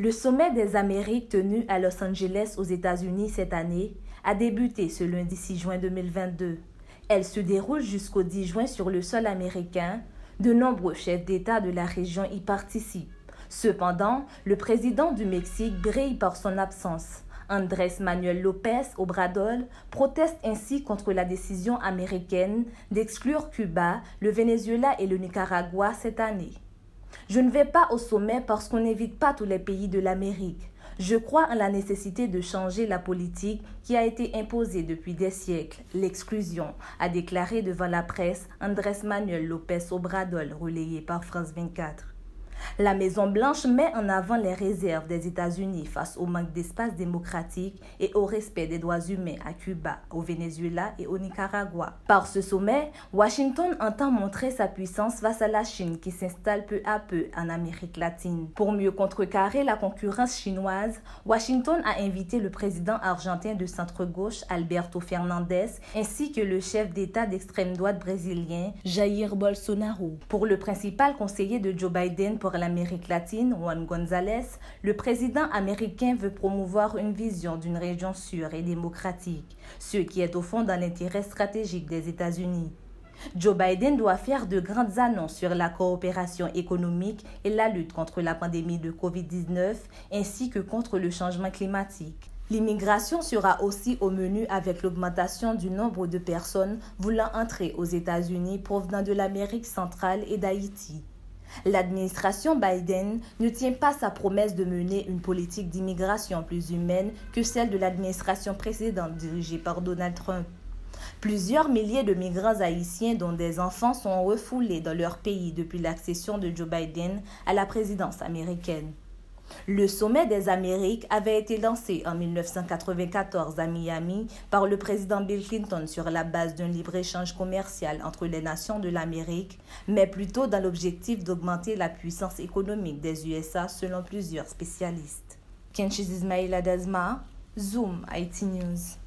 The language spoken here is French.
Le sommet des Amériques tenu à Los Angeles aux États-Unis cette année a débuté ce lundi 6 juin 2022. Elle se déroule jusqu'au 10 juin sur le sol américain. De nombreux chefs d'État de la région y participent. Cependant, le président du Mexique brille par son absence. Andrés Manuel López Obrador proteste ainsi contre la décision américaine d'exclure Cuba, le Venezuela et le Nicaragua cette année. Je ne vais pas au sommet parce qu'on n'invite pas tous les pays de l'Amérique. Je crois en la nécessité de changer la politique qui a été imposée depuis des siècles, l'exclusion, a déclaré devant la presse Andrés Manuel López Obrador, relayé par France 24. La Maison-Blanche met en avant les réserves des États-Unis face au manque d'espace démocratique et au respect des droits humains à Cuba, au Venezuela et au Nicaragua. Par ce sommet, Washington entend montrer sa puissance face à la Chine qui s'installe peu à peu en Amérique latine. Pour mieux contrecarrer la concurrence chinoise, Washington a invité le président argentin de centre-gauche Alberto Fernandez ainsi que le chef d'État d'extrême droite brésilien Jair Bolsonaro. Pour le principal conseiller de Joe Biden pour l'Amérique latine, Juan González, le président américain veut promouvoir une vision d'une région sûre et démocratique, ce qui est au fond dans l'intérêt stratégique des États-Unis. Joe Biden doit faire de grandes annonces sur la coopération économique et la lutte contre la pandémie de COVID-19 ainsi que contre le changement climatique. L'immigration sera aussi au menu avec l'augmentation du nombre de personnes voulant entrer aux États-Unis provenant de l'Amérique centrale et d'Haïti. L'administration Biden ne tient pas sa promesse de mener une politique d'immigration plus humaine que celle de l'administration précédente dirigée par Donald Trump. Plusieurs milliers de migrants haïtiens dont des enfants sont refoulés dans leur pays depuis l'accession de Joe Biden à la présidence américaine. Le sommet des Amériques avait été lancé en 1994 à Miami par le président Bill Clinton sur la base d'un libre-échange commercial entre les nations de l'Amérique, mais plutôt dans l'objectif d'augmenter la puissance économique des USA selon plusieurs spécialistes. Kenchis Ismaïla Dazma, Zoom IT News.